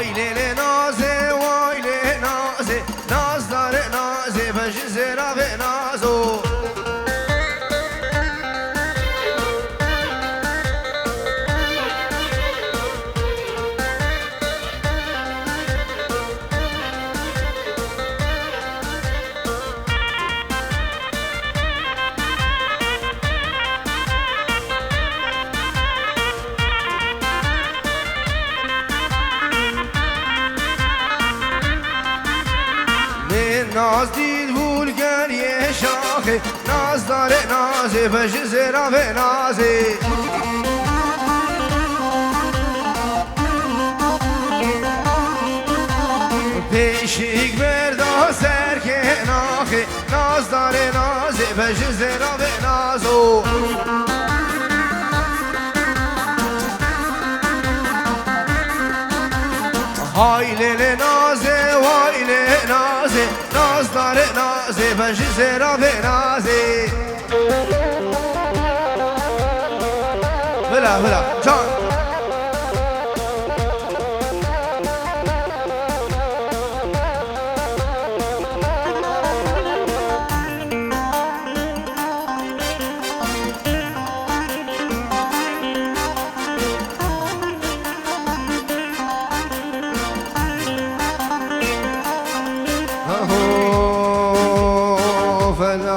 لیل نازه وای لیل نازه ناز داره نازه بش زیرا به نازو ناز دید بولگریه شاخه ناز داره نازه بش زیرا به نازه پیشیک بردا سرکه ناخه ناز داره نازه بش زیرا به نازو های لیل نازه وای لیل نازه ناز داره نازه بش زیرا به نازه بلا بلا جان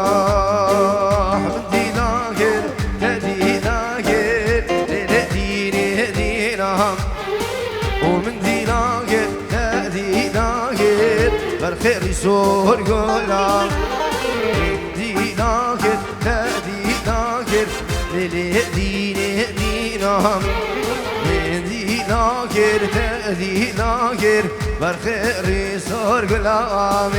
فلاح بدي ناقر تدي ناقر ديني دينهم ومن دي ناقر تدي ناقر بالخير يسور قولهم من دي ناقر تدي ناقر ديني دينهم من دي ناقر تدي ناقر بالخير يسور قولهم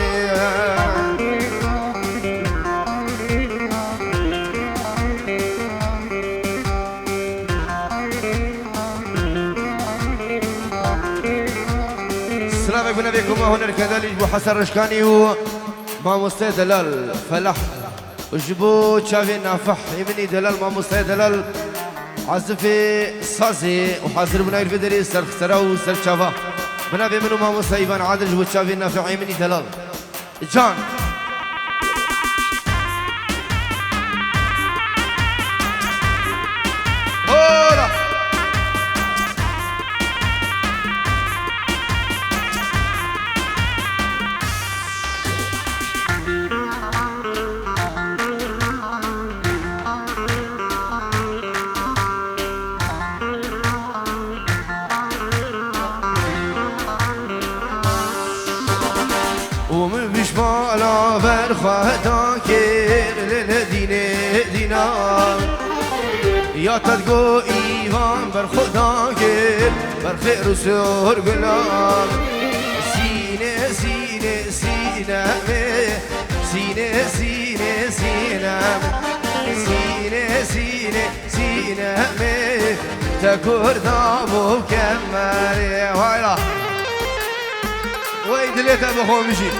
السلام عليكم بكم هنا كذلك ابو حسن رشكاني وماموستي دلال فلاح وجبو تشافي نافح يمني دلال ماموستي دلال عزفي صازي وحاضر بناي الفدري سرخ سراو سر شافا بنابي منو ماموستي ايفان عادل جبو تشافي نافح يمني دلال جان ومن بشمالا برخدا كير للديني دينار يا تدقو إيوان برخدا كير برخير وسور قلام سينة سينة سينة سينة سينة سينة سينة سينة سينة تكور دابو كماري ويلا وين دليتها بخو مشي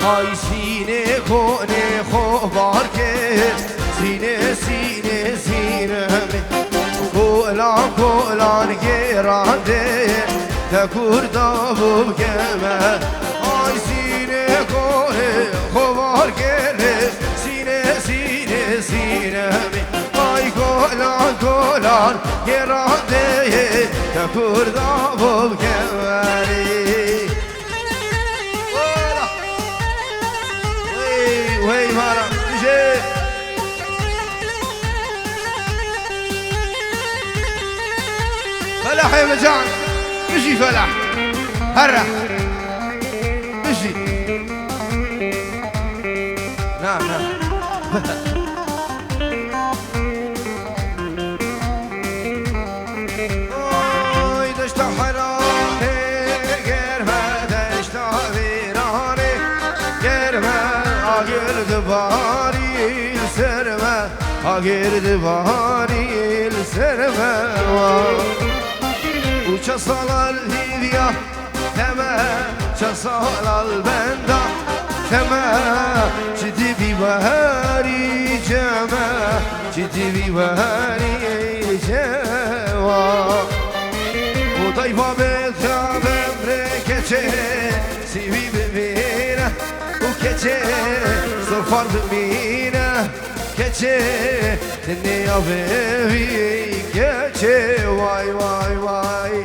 هاي سيني خوني خوبار كيس سيني سيني سيني كولان كولان جيراندي تكور دابو بكما هاي سيني خوني خوبار كيس سيني سيني سيني هاي كولان كولان جيراندي تكور دابو بكما وي مارا جي فلاح يا مجان مشي فلاح هرح مشي نعم نعم دشت حراني قرمه دشت ويراني قرمه عقل دباري سرمه هاگیر دوانی السرموا وچه سال الهیویا تمه چه سال البنده تمه جدی بیوهری جمه جدی بیوهری جوا و دایفا بتابم رکچه سیوی ببینه و کچه سرفار ببینه کچه تنیا ببی کچه وای وای وای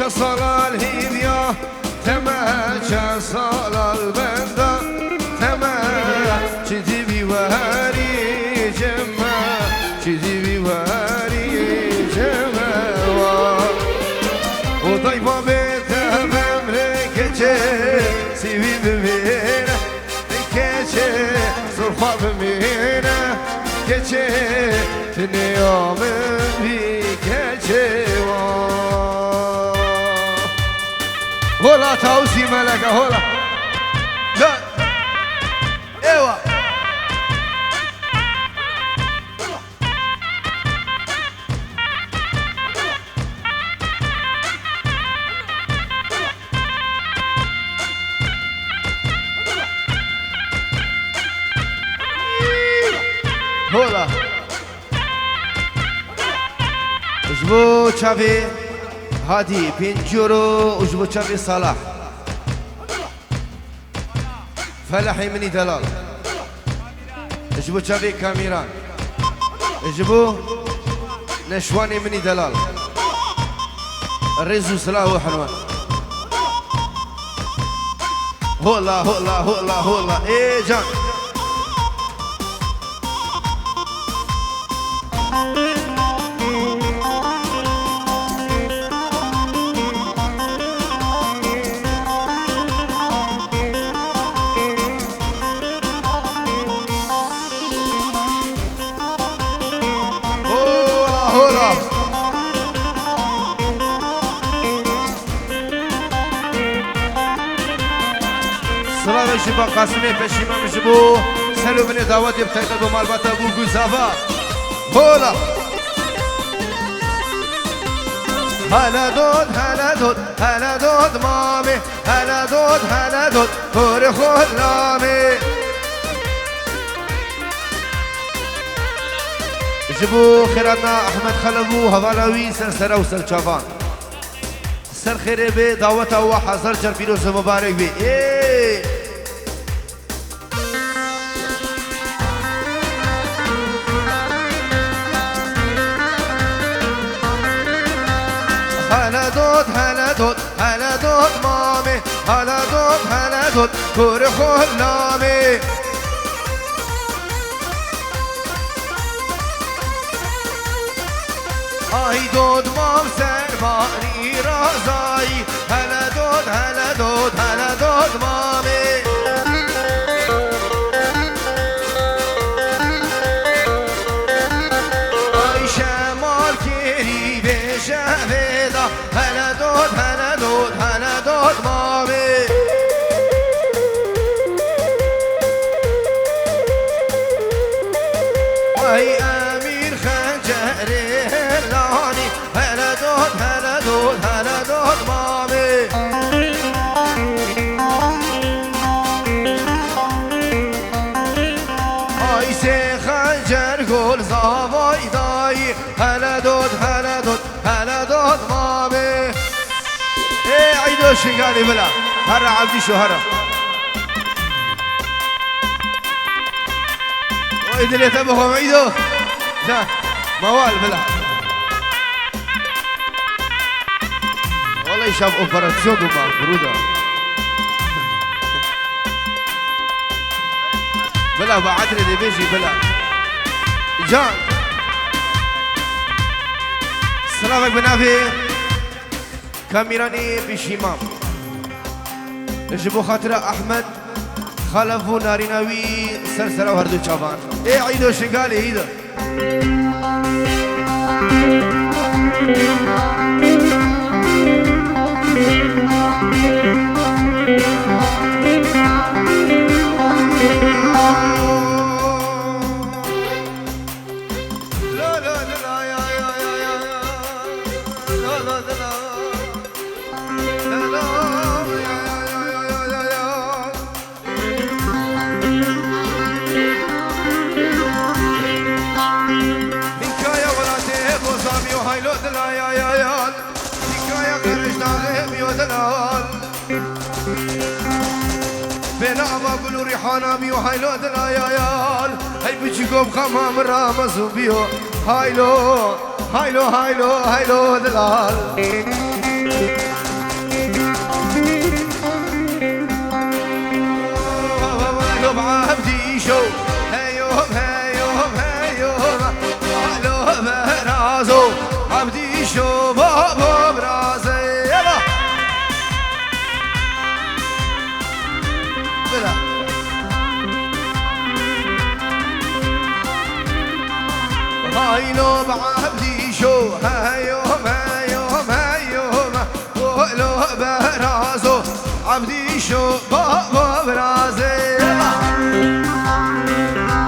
چه سال الهیویا تمه چه سال البنده تمه چیزی بیوهری جمه چیزی بیوهری جمه و دایفا بتفم رکچه سیوی ببینه رکچه سرخوا ببینه کچه تنیام بی کچه هلا تاوسي ملكة هلا لا ايوه هلا اسبوع شافي هادي بينجورو وجبو تشافي صلاح فلاحي مني دلال اجبو تشافي كاميران اجبو نشواني مني دلال الرزو سلاح وحنوان هولا هولا هولا هولا ايه جان سلام شبا قاسمي پشیما مشبو سلو من دعوت ابتداء دو معلومات ابو گزافا هولا هلا دود هلا دود هلا دود مامي هلا دود هلا دود خور خلامي جبو خيرنا احمد خلبو هوالاوي سرسره وسر چوان سر خيره به دعوت او حاضر جر فیروز مبارک بي هلا دود هلا دود هلا دود مامي هلا دود هلا دود كور خلامي آی دود مام سربانی رازایی هلا دود هلا دود هلا دود مامی آی شمال کری به شهودا هلا دود هلا دود هلا دود مامی آی امیر خنجره هلا دود هلا دود مامي عيدو شقالي بلا هرا عبدي شو هرا وإذا تبهم عيدو لا موال بلا والله شاف اوبراسيون دوما برودة بلا بعدري دي بيجي بلا جان سلامك بنافي كاميراني بشيمام جبو خاطر احمد خلفو ناريناوي سرسرة وهردو شابان ايه عيدو شقالي هيدا بنا بقولوا ريحانا بيو هايلو دلايال هاي بتشكوب خمام رامزو بيو هايلو هايلو هايلو هايلو دلال هايلو بعبدي شو هايوم هايوم هايوم هايلو برازو عبدي شو بابا برازي هايلو بعبدي شو هايوم هايوم هايوم ولو برازو عبدي شو بابا برازي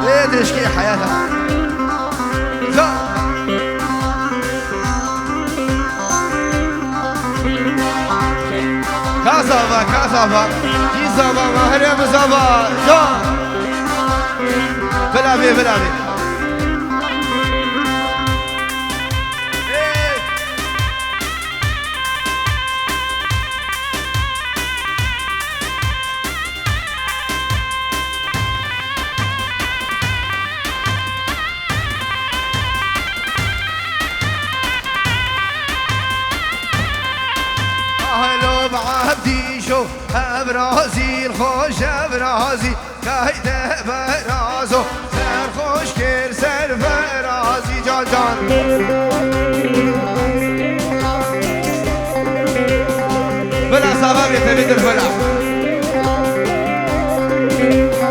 ايه تشكي حياتها كازابا كازابا جيزابا مهرم زابا جان بلا بي بلا بي بعبدي شو برازي الخوش برازي كايده برازو سر خوش كير سر برازي جان جان بلا سبب يتبدل بلا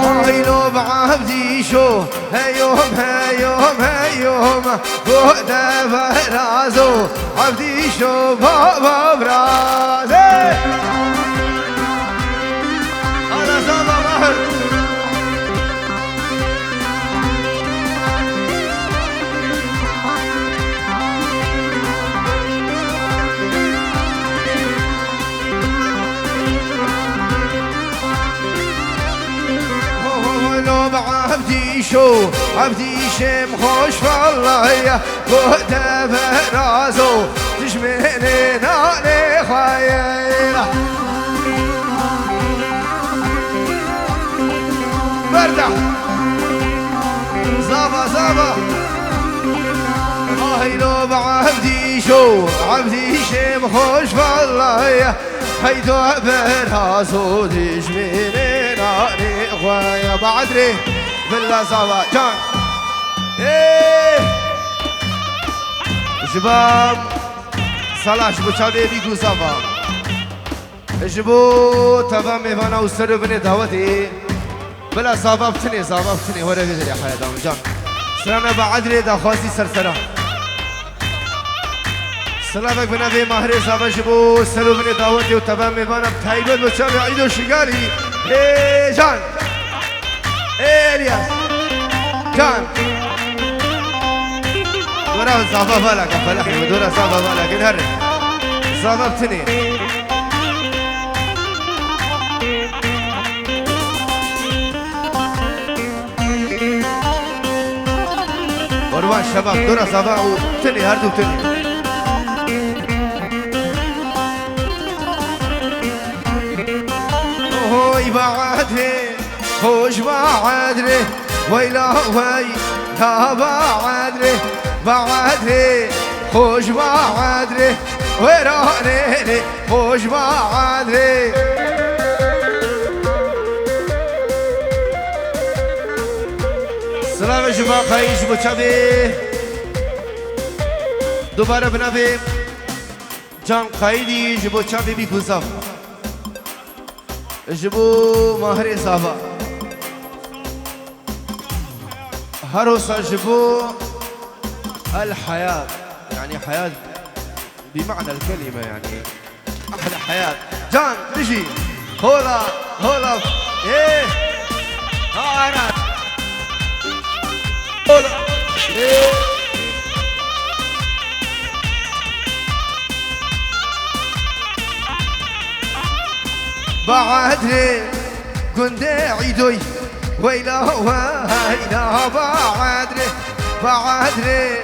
هايلو بعبدي شو هيوم هيوم هيوم بوده برازو عبدي شو بابا برازي أنا زابا مهر لو بعبدي شو عبدي شم خوش والله يا بوده برازو تجمعني ناني خايلة بردع زابا زابا هاي لو بعبدي شو عبدي شم خوش والله يا هيدو برازو تجمعني ناني خايلة بعدري بالله زابا جان ايه شباب صلاح جبو چاوی بیگو زبا جبو تبا میوانا و سر بنی دعوتی بلا زبا بتنی وره بیدر یا حیات آم جان سرانه با عدل دخواستی سرسرا سلامك بنبي مهر زبا جبو سر بنی دعوتی و تبا میوانا بتایبت بو چاوی عیدو شگالی ای جان ای الیاس جان دورا زابا بالك فلاحي ودورا زابا بالك نهر زابا بتني وروان شباب دورا زابا وبتني هردو بتني بعدري خوش بعدري ويلا ويلا بعدري بعدري خوش بعدري ويراني خوش بعدري سلام جماعة خيش بچابي دوباره بنابي جان قايدي جبو چابي بي كوزاف جبو ماهر صافا هروسا جبو الحياة يعني حياة بمعنى الكلمة يعني أحلى حياة جان نجي هولا هولا إيه أنا هولا إيه بعدري كنت عيدوي ويلا ويلا بعدري بعدري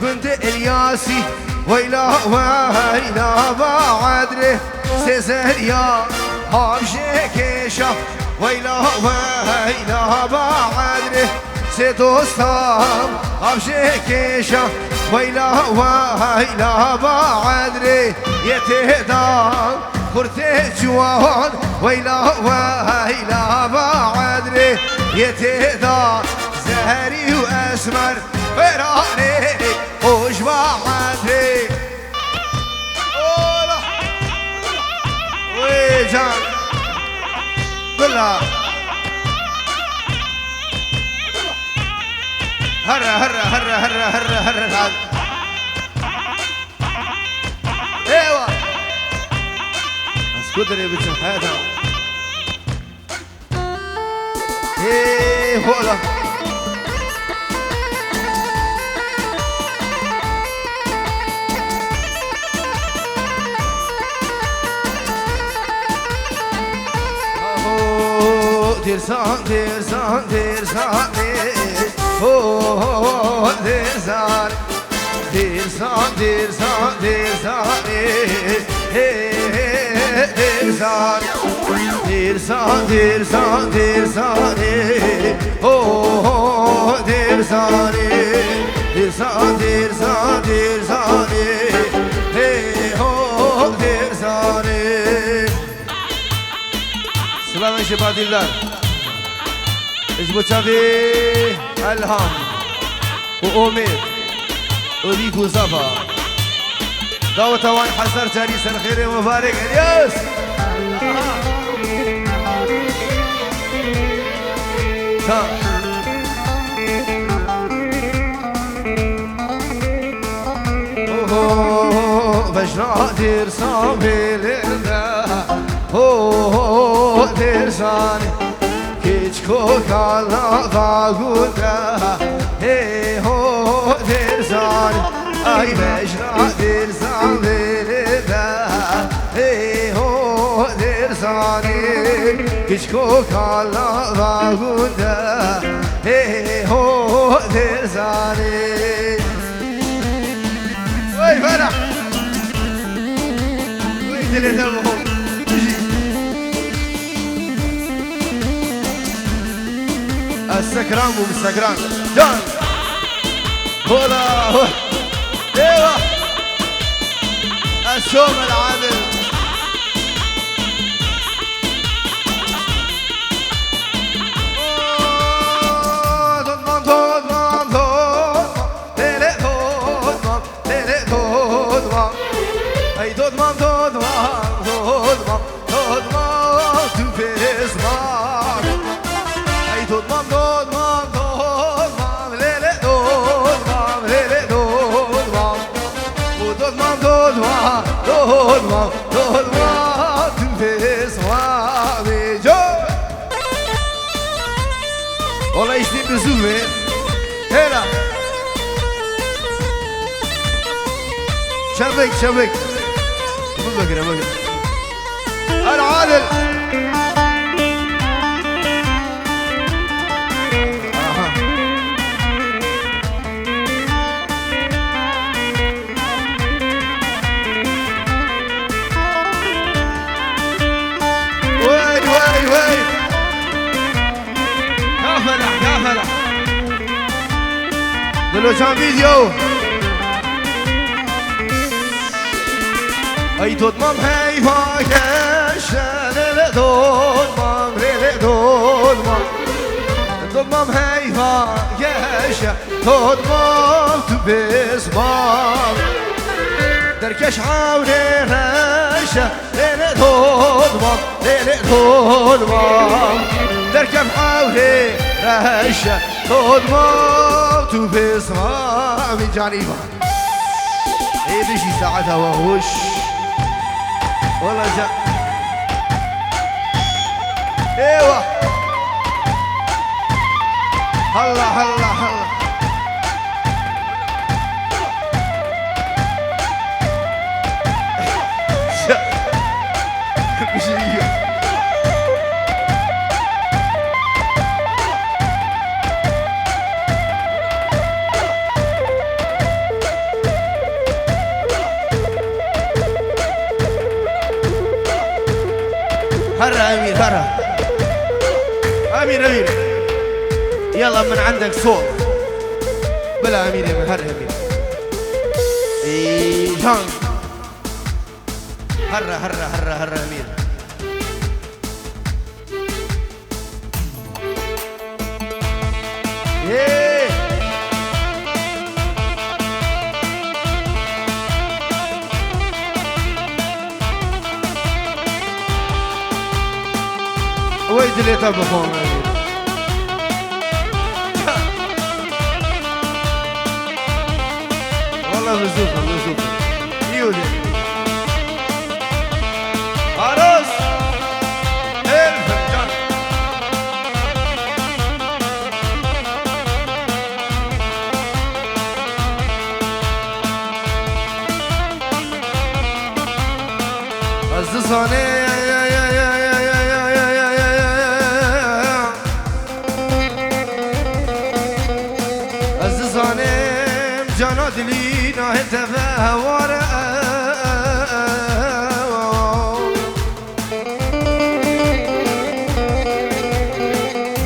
كنت الياسي ويلا ويلا بعدري سيزريا هامشي كيشا ويلا ويلا بعدري سيدوستام هامشي كيشا ويلا ويلا بعدري يتهدام خرتي جوان ويلا ويلا بعدري يتهدام زهري واسمر فراني خوش بعدري اولا ويجان كلها هرة هرة هرة هرة هرة هرة ايوه اسكدري بتشن حياتها ايه هولا Dirsan, dirsan, dirsan, oh, dirsan, dirsan, dirsan, dirsan, dirsan, dirsan, dirsan, dirsan, oh, dirsan, dirsan, dirsan, dirsan, oh, dirsan. سلام شباب الله اجبو تشافي الهام وأمير وريكو صفا دعوة وان حسر تاري سنة خير ومبارك الياس بجنا دير صابي لله درساني كيشكو كالا فاغودا هي هو درساني اي بجنا درسان ليدا هي هو درساني كيشكو كالا فاغودا هي هو درساني وي فرح وي دلتهم السكران ومستكران جان هولا ايوه الشوم العادل ضمام ضمام ضمام تيلي ضمام تيلي ضمام اي ضمام ضمام ضمام ضمام تفيز ضمام اي ضمام دولما تنفس وابي جو والله يشتي بزومي هلا شبك شبك بقرا بقرا العادل وي دلو جان فيديو اي دود مام هاي فاكش ليلة دود مام ليلة دود مام دود مام هاي فاكش دود مام تبس مام دركش عاوني رشا ليلة دود مام ليلة دود مام دركم عاوني رشا دود مام تبس مام جانيبا ايه بيجي ساعتها وهوش والله جا ايوه هلا هلا هلا هرا امير هرا امير يلا من عندك صوت بلا امير يا هرا امير اي جان هرا امير ايه ويد اللي طبخون والله بزوفة يولي عروس الفنجان الزصاني جانا دلي ناهت فهوار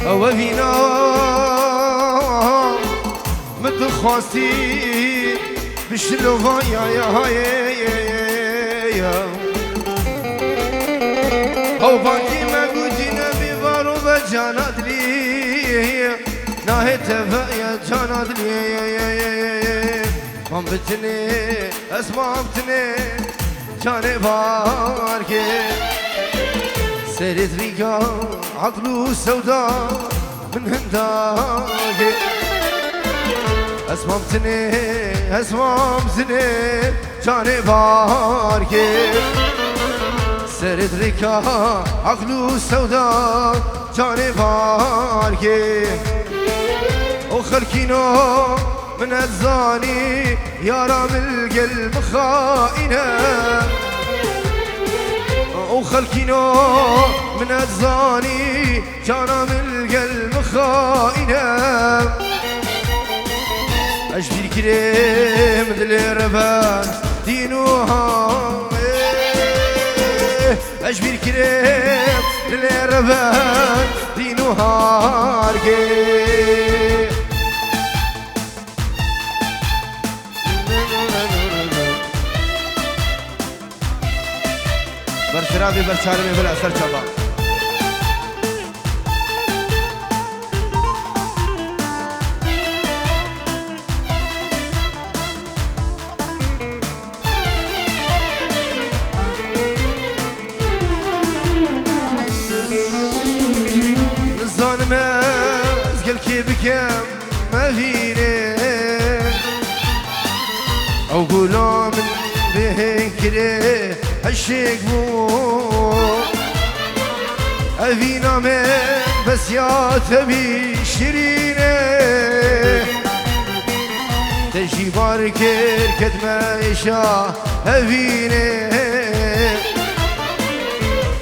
وفينا متخاصي بشلوها يا او باقي ما قوتينا بفارو بجانا دلي ناهت فهيا جانا دلي مام بتني اسمع بتني جاني باركي سيرت ريقا عقلو سودا من هنداكي اسمع بتني جاني باركي سيرت ريقا عقلو سودا جاني باركي وخلكينو من الزاني يا رام القلب خائنة وخلكينو من الزاني يا رام القلب خائنة أجبير كريم دليربان دينوها أجبير كريم دليربان دينوها برشرابي برشارمي بلا سر چبا نزان قل كي بكم ما فيني او قولوا من بهنكري عشق بو أفينا من بس يا تبي شيرينه تجي باركر كد ما يشاء أفينه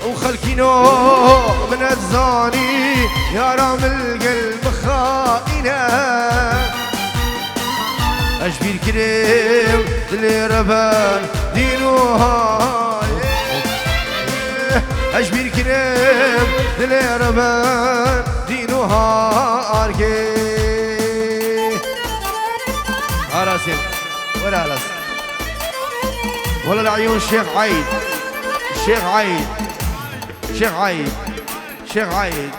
وخلكينو من الزاني يا رام القلب خائنه أجبير كريم دلي ربان دينوها أجبير كريم دلي ربان دينوها أركي باسم ولا لس ولا العيون الشيخ عيد الشيخ عيد الشيخ عيد الشيخ عيد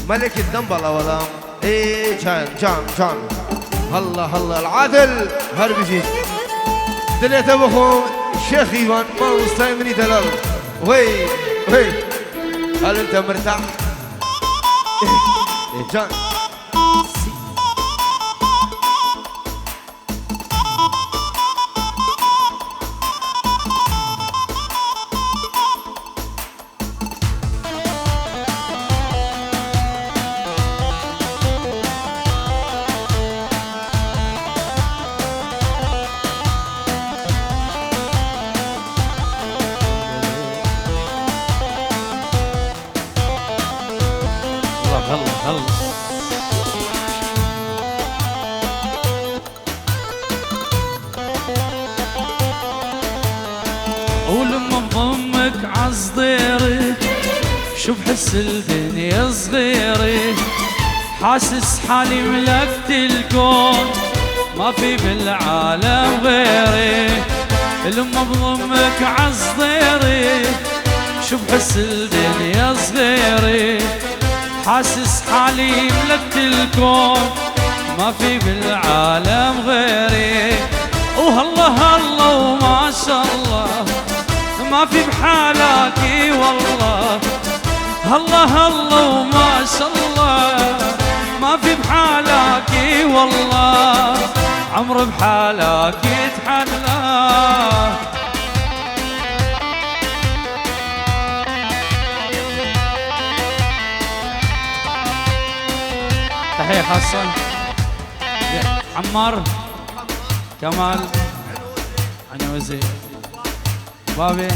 ملك الدنبلة ولا ايه جان هلا العادل هربي فيك دليت ابوكم الشيخ ايوان ما مستيمني دلال وي هل انت مرتاح؟ ايه جان ولما بضمك عالصديري شوف حس الدنيا صغيري حاسس حالي ملكت الكون ما في بالعالم غيري لما بضمك عالصديري شوف حس الدنيا صغيري حاسس حالي ملكت الكون ما في بالعالم غيري وهالله وما شاء الله ما في بحالك والله الله وما شاء الله ما في بحالك والله عمر بحالك يتحلى تحية خاصة عمار كمال عنوزي بابي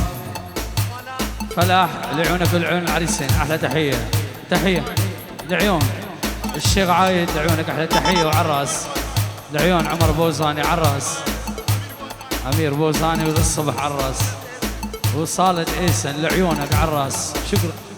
فلاح لعيونك والعيون العريسين احلى تحيه لعيون الشيخ عايد لعيونك احلى تحيه وعراس لعيون عمر بوزاني عراس امير بوزاني وللصبح عراس وصالد ايسن لعيونك عراس شكرا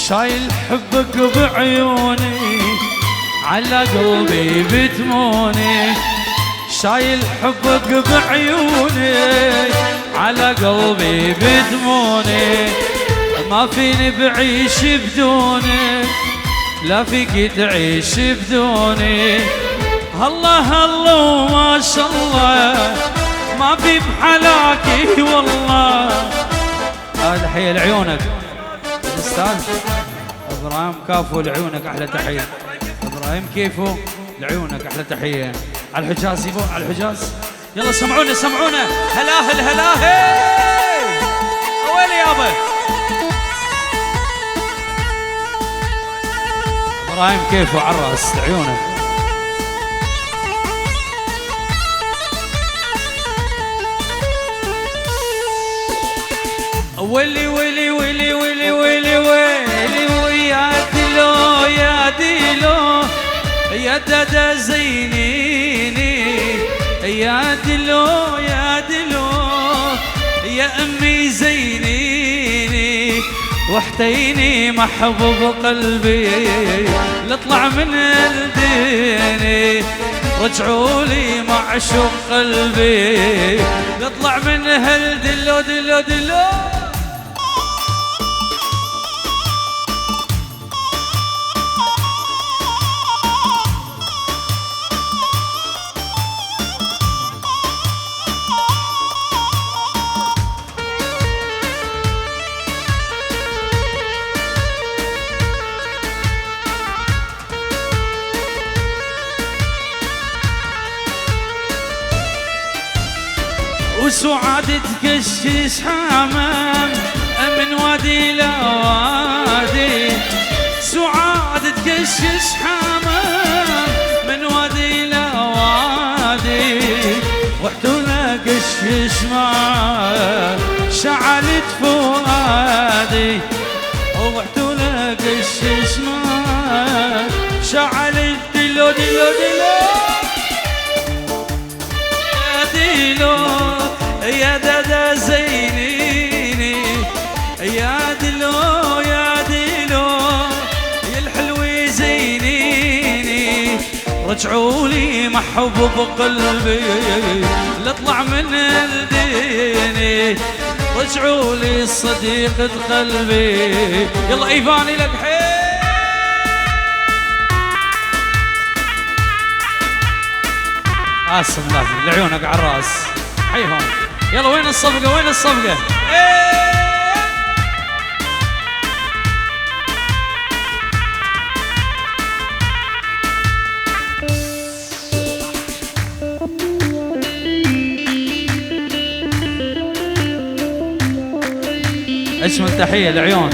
شايل حبك بعيوني على قلبي بتموني شايل حبك بعيوني على قلبي بدموني ما فيني بعيش بدونك لا فيك تعيش بدوني الله وما شاء الله ما في بحلاكي والله هذا حي لعيونك الاستاذ ابراهيم كافو لعيونك احلى تحيه ابراهيم كيفو لعيونك احلى تحيه على الحجاز يبو على الحجاز يلا سمعونا هلاهل وين يابا ابراهيم كيفو عراس لعيونك ويلي ويلي ويلي ويلي ويلي ويلي ويا دلو يا دلو يا دادا زينيني يا دلو يا دلو يا امي زينيني واحتيني محبوب قلبي لطلع من الديني رجعوا لي معشوق قلبي لطلع من هالدلو دلو دلو وسعاد تكشش حمام من وادي لوادي سعاد تكشش حمام من وادي لوادي وحدونا كشش معاه شعلت فؤادي وحدونا كشش معاه ديلو ديلو ديلو يا ديلو يا دادا زينيني يا ديلو يا ديلو يا الحلوة زينيني رجعوا لي محبوب بقلبي لاطلع من الديني رجعوا لي صديقة قلبي يلا ايفاني لك حيل قاسم لازم لعيونك على الراس حيهم يلا وين الصفقة وين الصفقة اجمل تحية العيون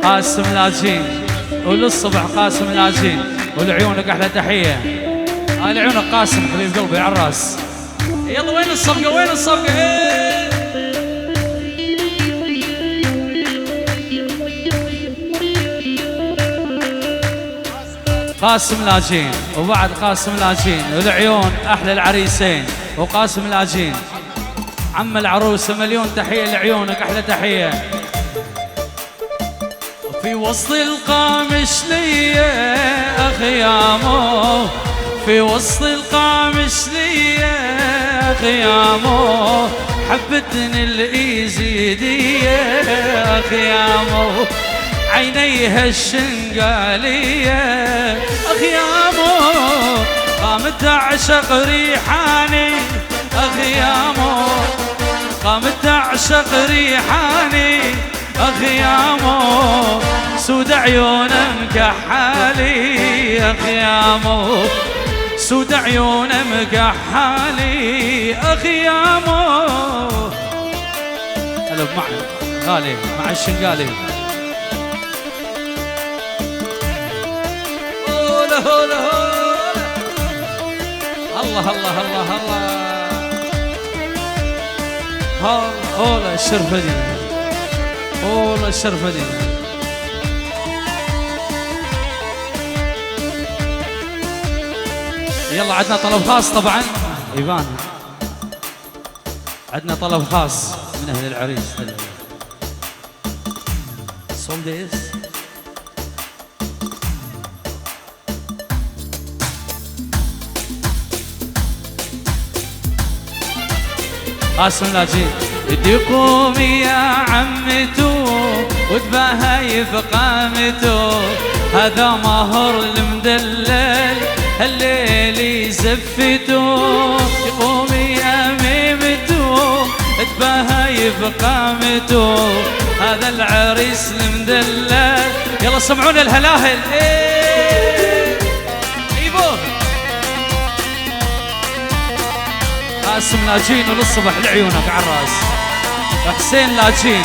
قاسم لاجين وللصبح قاسم لاجين ولعيونك احلى تحية لعيونك قاسم حبيب قلبي على الراس يلا وين الصفقة وين الصفقة قاسم لاجين وبعد قاسم لاجين والعيون احلى العريسين وقاسم لاجين عم العروسة مليون تحية لعيونك احلى تحية في وسط القامش ليا اخيامو في وسط القامش ليا خيامو حبتني الايزيدية خيامو عينيها الشنقالية خيامو قامت تعشق ريحاني خيامو قامت تعشق ريحاني خيامو سود عيون مكحالي خيامو سود عيون مكحالي خيامو هلا بمعنى غالي مع الشنقالي هولا هولا هولا الله الله الله الله هولا الشرفة دي هولا الشرفة دي يلا عندنا طلب خاص طبعا ايفان عندنا طلب خاص من اهل العريس سولديس قاسم لاجين بدي قومي يا عمتو وتباهي بقامتو هذا مهر المدلل الليل زفتو قومي يا ميمتو تباهي بقامتو هذا العريس المدلل يلا سمعونا الهلاهل ايبو قاسم لاجين وللصبح لعيونك على الراس حسين لاجين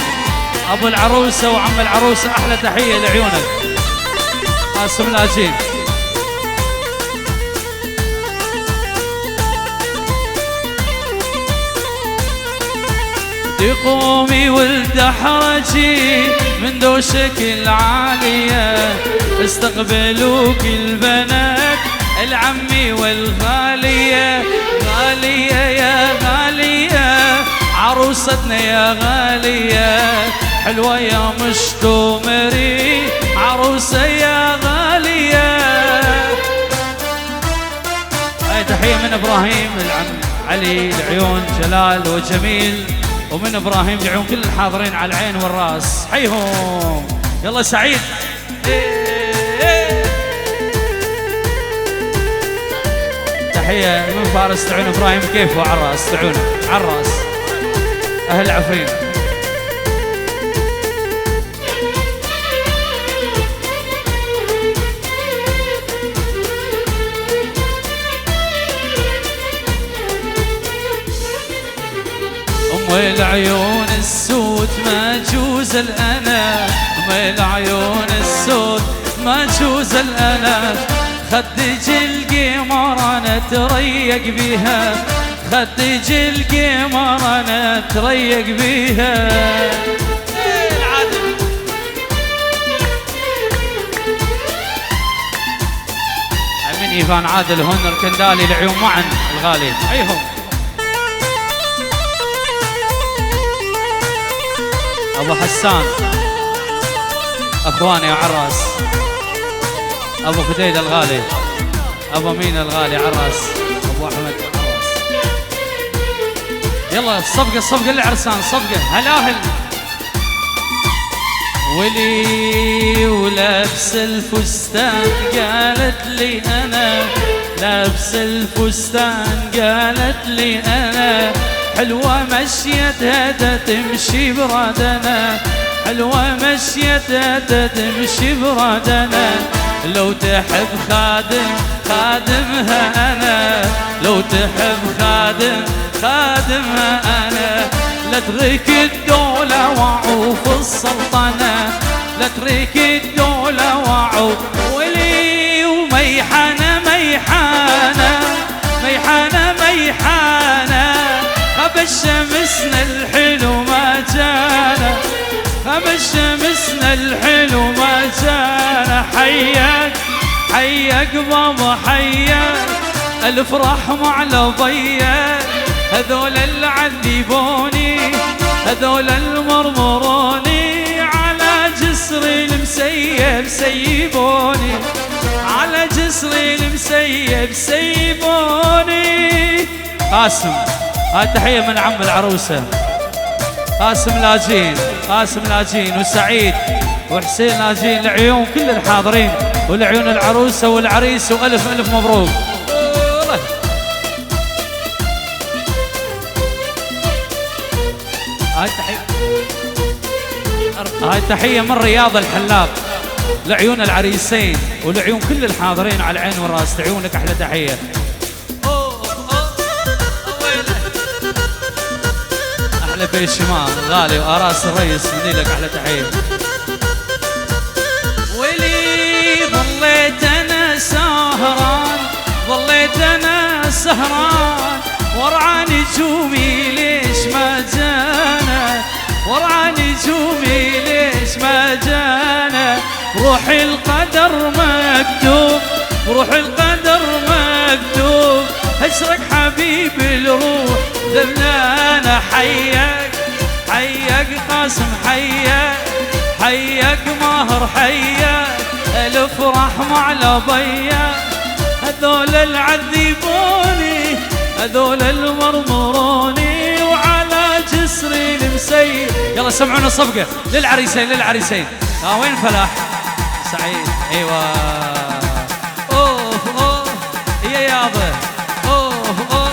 ابو العروسه وعم العروسه احلى تحيه لعيونك قاسم لاجين تقومي ولتحرجي من دوشك العاليه استقبلوك البنات العمي والغاليه غاليه يا غاليه عروستنا يا غاليه حلوه يا مشتومري عروسه يا غاليه هاي تحيه من ابراهيم العم علي العيون جلال وجميل ومن ابراهيم لعيون كل الحاضرين على العين والراس حيهم يلا سعيد تحيه من فارس لعيون ابراهيم كيفه على الراس لعيونه على الراس اهل عفرين العيون السود ما جوز الأنا العيون السود ما جوز الأنا خدج القمر أنا تريق بيها خدج القمر أنا تريق بيها ايفان عادل هن الكندالي العيون معا الغالي ايهم. ابو حسان اخواني عراس، ابو فديد الغالي، ابو مين الغالي عراس، ابو احمد عراس. يلا الصفقه الصفقه للعرسان صفقه هلاهل. ولي ولابس الفستان قالت لي انا، لابس الفستان قالت لي انا، حلوه مشيتها تمشي برادنا، حلوه مشيتها تمشي برادنا. لو تحب خادم خادمها انا، لو تحب خادم خادمها انا. لا ترك الدولة وعوف السلطنة، لا ترك الدولة وعوف. ولي وميحانة ميحانة ميحانة ميحانة، غاب الشمسنا الحلو ما جانا، غاب الشمسنا الحلو ما جانا. حياك حياك بابا حياك، الفرح مع لبيك. هذول اللي عذبوني، هذول المرمروني، على جسري المسيب سيبوني، على جسري المسيب سيبوني. قاسم هاي تحية من عم العروسة قاسم لاجين، قاسم لاجين وسعيد وحسين لاجين، العيون كل الحاضرين والعيون العروسة والعريس، وألف ألف مبروك. هاي تحية من رياض الحلاق لعيون العريسين ولعيون كل الحاضرين على العين والراس، لعيونك أحلى تحية. أحلى بيت شمال غالي وأراس الريس مني لك أحلى تحية. ولي ظليت أنا سهران، ظليت أنا سهران، ورعى نجومي ليش ما جانا، ورعى نجومي ليش ما جانا. روح القدر مكتوب، روح القدر مكتوب، هشرك حبيب الروح دبلانا. حياك حياك قاسم حياك، حياك ماهر حياك، الفرح مع لبيك. هذول العذبوني، هذول المرمروني، وعلى جسري المسيب. يلا سمعونا صفقة للعريسين للعريسين. وين فلاح سعيد؟ ايوه اوه اوه يا يابا، اوه اوه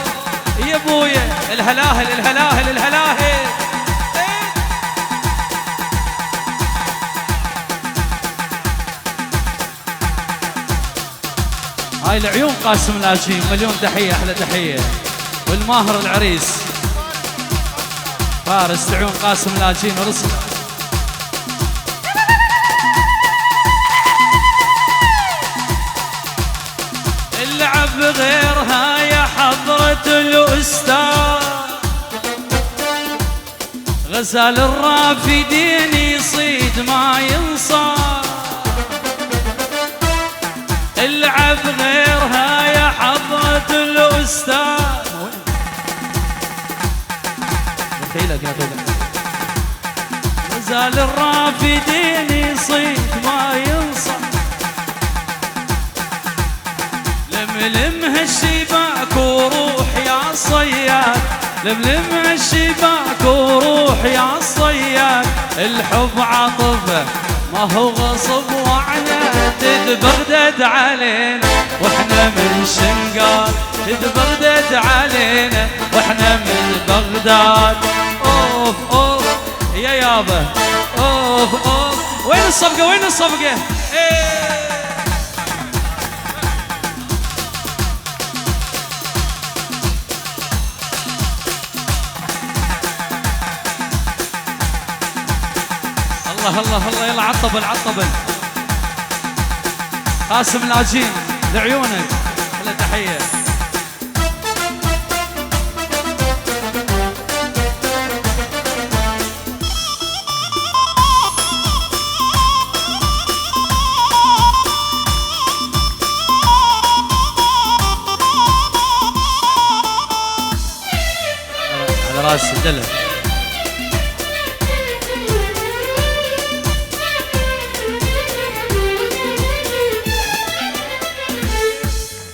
يا ابويا، الهلاهل الهلاهل الهلاهل. هاي العيون قاسم لاجين، مليون تحية أحلى تحية. والماهر العريس فارس العيون قاسم لاجين ورسم. اللعب غيرها يا حضرة الأستاذ، غزال الرافدين يصيد ما ينصاد. اللعب غيرها يا حضرة الأستاذ، غزال الرافدين يصيد ما ينصاد. لملم هالشباك وروح يا صياد، لملم هالشباك وروح يا صياد. الحب عاطفة ما هو غصب، وعنا تتبغدد علينا واحنا من شنقال، تتبغدد علينا واحنا من بغداد. اوف اوف يا يابا اوف اوف. وين الصفقة وين الصفقة؟ ايه الله الله الله. يلا عطبل عطبل قاسم لاجين لعيونك احلى تحيه. قاسم دلل.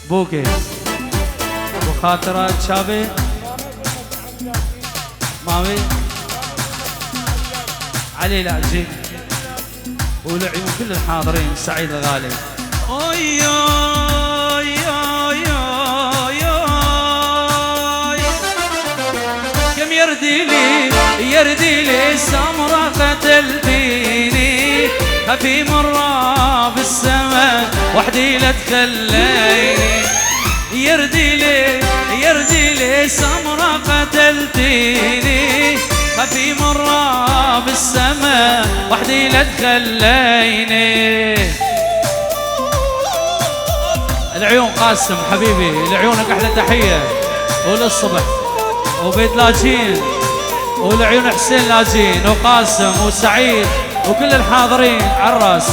بوكي وخاطرات شابي مامي علي العجين والعيون كل الحاضرين. سعيد الغالي كم يردي لي سمرة قتلتيني خفي مرة بالسماء وحدي لا تخليني. يردي لي سمرة قتلتيني خفي مرة بالسماء وحدي لا تخليني. العيون قاسم حبيبي لعيونك احلى تحية وللصبح وبيت لاجين ولعيون حسين لاجين وقاسم وسعيد وكل الحاضرين على الراس.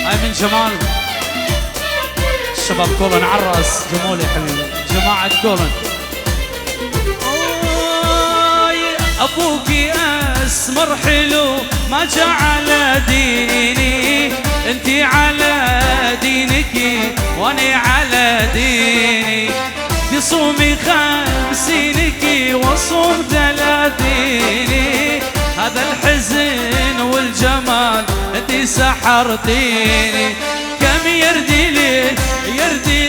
هاي من جمال الشباب كولن على الراس. جمول يا حبيبي جماعة كولن. أبوكي أسمر حلو ما جا على ديني انتي على دينك واني على ديني. بصومي 50 وصوم 30 هذا الحزن والجمال انتي سحرتيني. كم يردي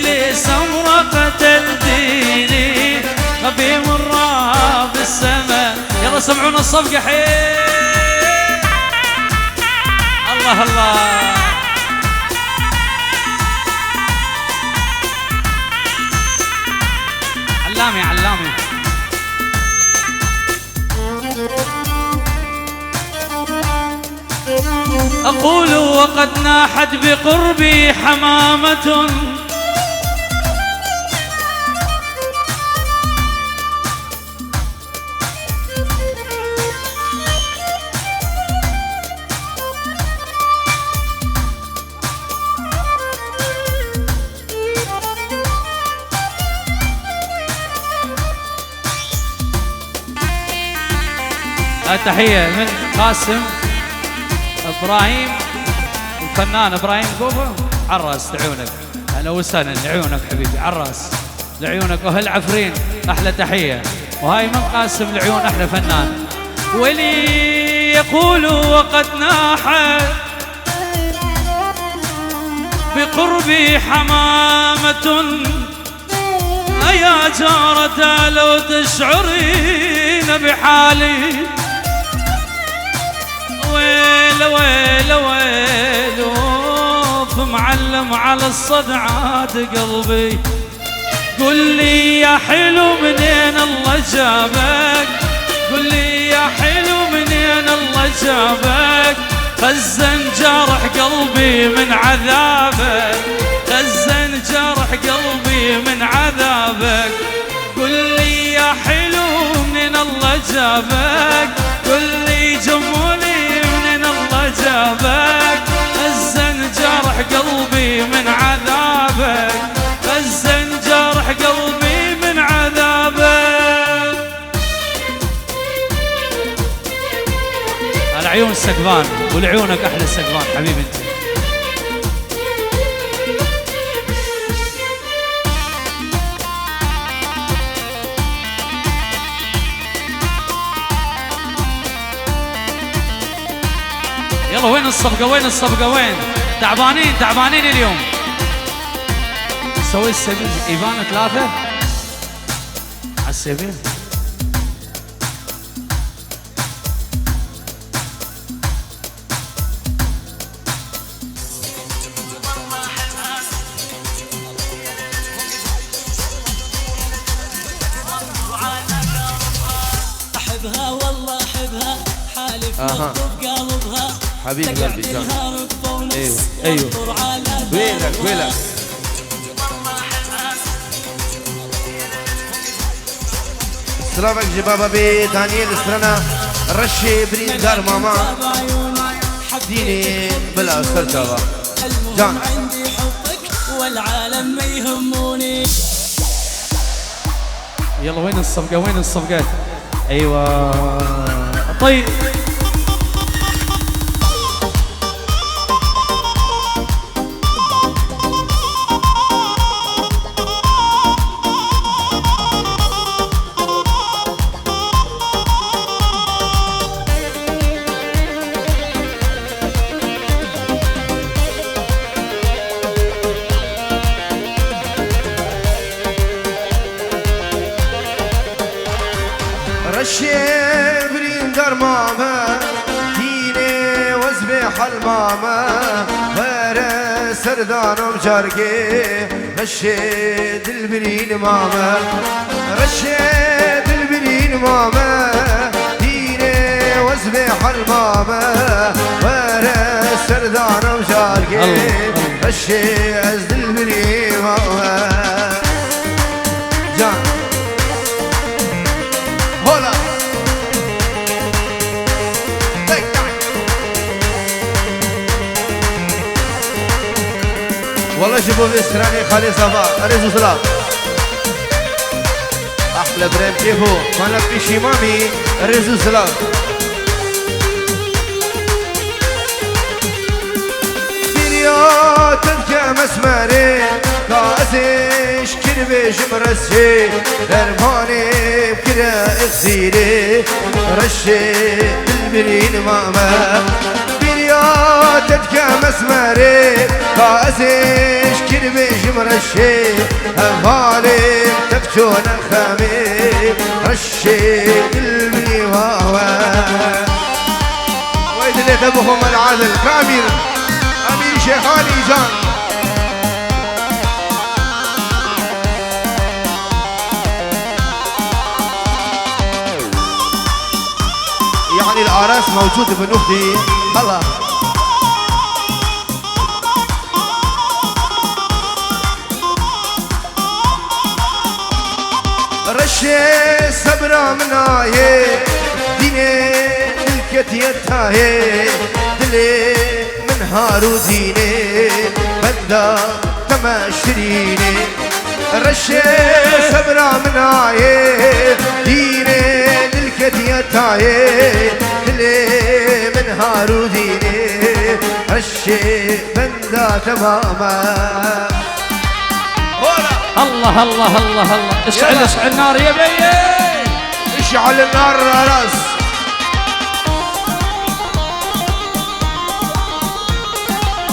لي سمرة قتلتيني خفي مرة بالسماء. يلا سمعونا الصفقة حيل. الله الله علامي أقول وقد ناحت بقربي حمامة التحية من قاسم إبراهيم الفنان إبراهيم قوفة عراس لعيونك. أهلا وسهلا لعيونك حبيبي عراس لعيونك وأهل عفرين أحلى تحية. وهاي من قاسم لعيون أحلى فنان. ولي يقول وقد ناحت بقربي حمامة أيا جارة لو تشعرين بحالي. ويل معلم على الصدعات قلبي. قل لي يا حلو منين الله جابك. قل لي يا حلو منين الله جابك. خزن جرح قلبي من عذابك. خزن جرح قلبي من عذابك. قل لي يا حلو منين الله جابك. قل لي جمولي منين الله جابك. خزن جرح قلبي من عذابك. خزن جرح قلبي من عذابك. العيون سقفان ولعيونك احلى سقفان حبيبي انت. يلا وين الصفقة وين تعبانين اليوم. سوي السبيل ايفان 3 على السبيل. احبها والله احبها حالف نطب قلبها حبيبي قلبي جان. ايوه ويلك سلامك جبابة بتانيل سرنا رشي برين دار ماما ديني بلا سرجابة. جان. عندي حبك والعالم ما يهموني. يلا وين الصفقة وين الصفقة؟ ايوه طيب الشبرين درمامة ديني وزبيح المامة غير سردان ومجارقي رشيد البرين ماما رشيد البرين ماما ديني وزبيح المامة غير سردان ومجارقي رشيد البرين ماما جان هولا والله شوفوا في استراني خالي صفا رزو سلام احلى بريم كيفو وانا في شمامي رزو سلام سيريا تبكى مسماري كاسش كربش مرسي درماني بكرا اغسيري رشي البرين ماما بيريا تبكى مسماري كاسش كربش مرشي أمالي تبكون الخامي رشي البرين ماما ويد اللي تبهم العادل كامل أمين شيخاني جان يعني الأعراس موجود بنوختي هلا رشي صبرا مناي ديني الكتيتاي دلي من هارو ديني بدا تماشريني رشي صبرا مناي ديني الكتيتاي دلي من هارو ديني رشي بدا تماما الله الله الله الله اشعل اشعل النار يا بيي اشعل النار راس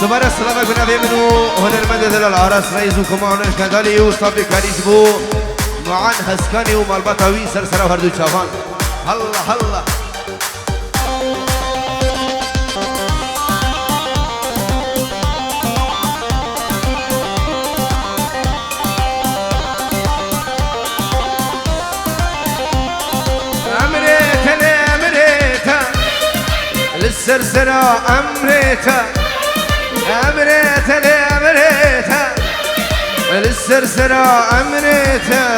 دوباره سلام بنابي منو هنرمند للعراس رئيس كمان الكندالي وصبي كاريزبو معان هسكاني ومالبطاوي سرسرا وهردو شافان الله الله للسرسرة أمريتا أمريتا لأمريتا للسرسرة أمريتا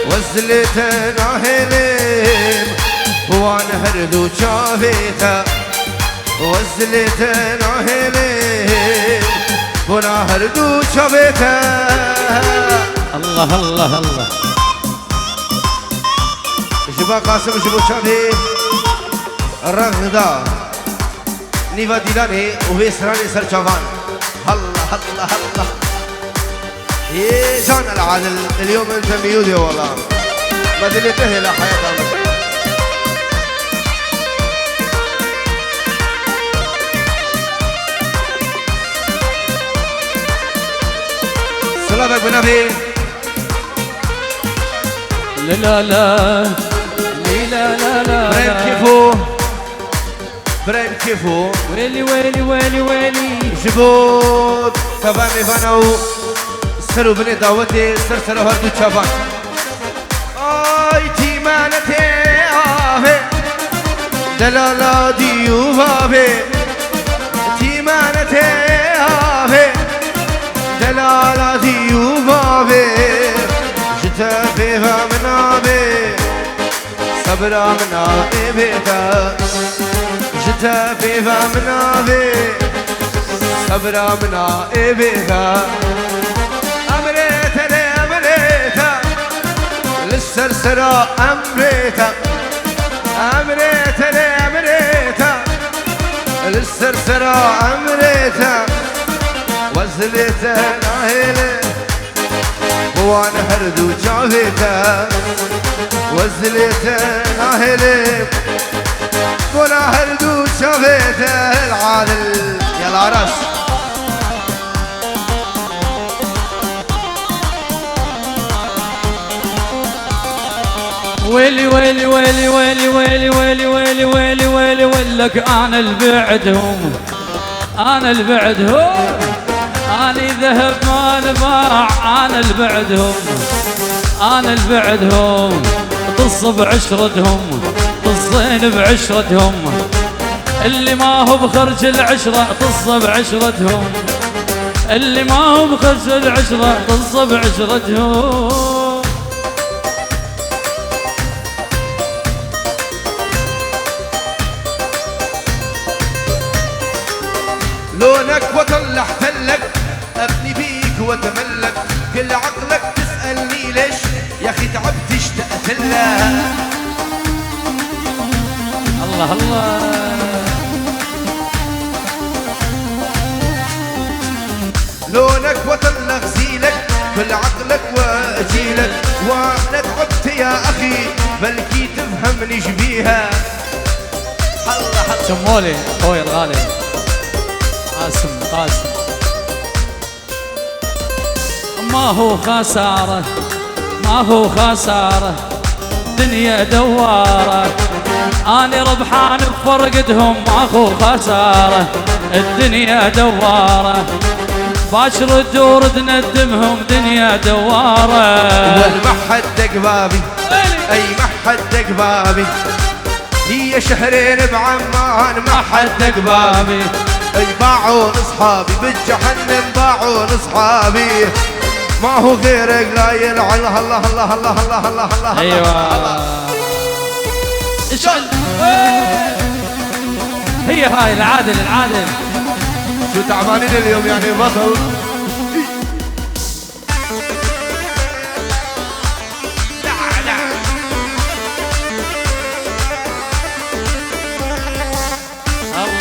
وزلتا ناهلين وانا هردو شافيتا وزلتا ناهلين وانا هردو شافيتا الله الله الله شبا قاسم شبو شافي الرغدة نيفا ديلاني وهيسراني سرشافان الله الله الله ايه جان العادل اليوم انت ميودي والله ما دلته الى حياتك سلامك بنبي لا لا لا لا لا لا بريم كيفو بريم كيفو ويلي ويلي ويلي ويلي جبوت تفاني فانو سرو بني دعوتي سر هردو تشافان اي تيمانتي آفي دلالا ديو فافي تيمانتي آفي دلالا ديو فافي جتا فيها منابي صبرا منابي بيتا جتا فيها منابي خبرة منا إبيها أمريتا لي أمريتا للسرسرة أمريتا أمريتا لي أمريتا للسرسرة أمريتا وزليتا ناهيلي وانا هردو جافيتا وزليتا ناهيلي وانا هردو جافيتا العادل يا العرس ويلي ويلي ويلي ويلي ويلي ويلي ويلي ويلي ويلي ولك انا البعدهم انا البعدهم اني ذهب ما نباع انا البعدهم انا البعدهم طص بعشرتهم طصين بعشرتهم اللي ما هو بخرج العشرة طص بعشرتهم اللي ما هو بخرج العشرة طص بعشرتهم لونك وطلع حلك ابني بيك واتملك كل عقلك تسألني ليش يا اخي تعبت اشتقت لها الله الله لونك وطلع غزيلك كل عقلك واجيلك وانا تعبت يا اخي بلكي تفهمني شبيها الله الله شمولي اخوي الغالي قاسم قاسم ما هو خسارة ما هو خسارة دنيا دوارة أنا ربحان بفرقدهم ما هو خسارة الدنيا دوارة باشر تدور تندمهم دنيا دوارة والمحد دق بابي أي محد دق بابي هي شهرين بعمان ما حد دق بابي اي باعون اصحابي بالجحنم باعون اصحابي ما هو غيرك لا يلعن الله الله الله الله الله الله الله ايوه اشعل هي هاي العادل العادل شو تعبانين اليوم يعني بطل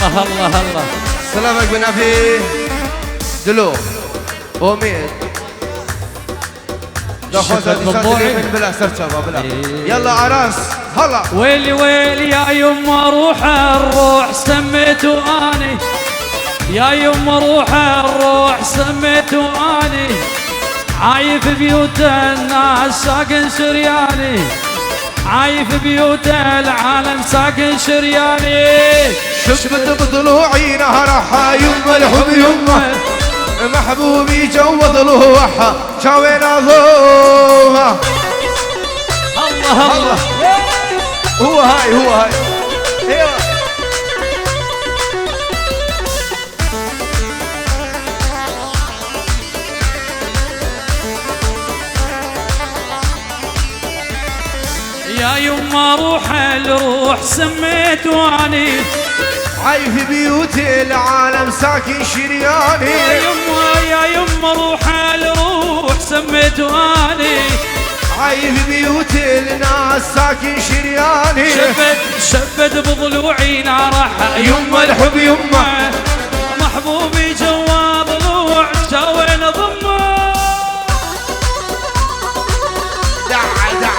الله الله الله سلامك بن أخي دلو ومين دخوزة دي من بلا سرشبه بلا يلا عراس هلا ويلي ويلي يا يما روح الروح سميته اني يا يما روح الروح سميته اني عايف بيوت الناس ساكن شرياني عايف بيوت العالم ساكن شرياني شفت بضلوعي نهرها يما الحب يما محبوبي جو ضلوعها شاوين ضوها الله الله هو هاي هو هاي ايوه يا يما روح الروح سميته اني عايف بيوت العالم ساكن شرياني يا يما روح الروح سميته اني عايف بيوت الناس ساكن شرياني شفت بضلوعي نارها يما الحب يما محبوبي جوا ضلوع شاوين ضمه دع دع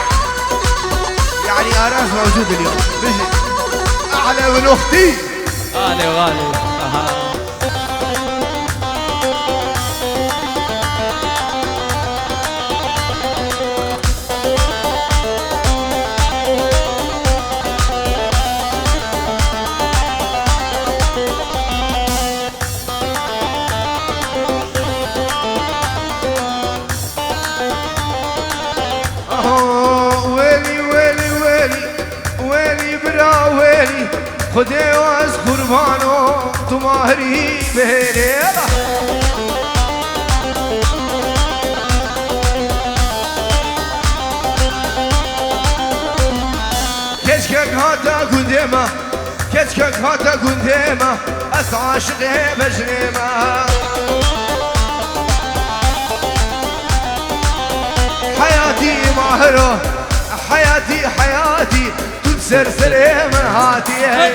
يعني أراس موجود اليوم بيجي أحلى من أختي غالي وغالي خدي واز قربانو تماهري بهيري كشكك هاتا قديمة كتكك هاتا قديمة أسعى شغيب جريمة حياتي ماهرة حياتي حياتي تنسرسر من هاتي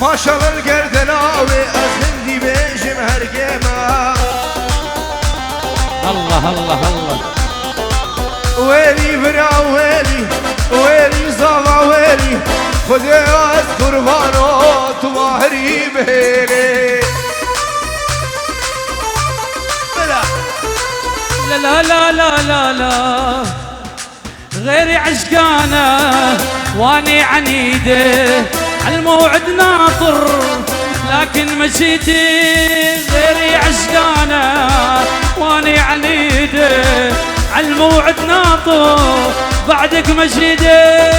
ما شاء الله القردناوي أخندي بيجم هالقيمة الله الله الله ويلي برا ويلي ويلي زابا ويلي خذي اذكر بانوت ماهري بهيلي لا لا لا لا لا غيري عشقانه واني عنيده عالموعد ناطر لكن مشيتي غيري عشقانه واني عنيده عالموعد ناطر بعدك مشيده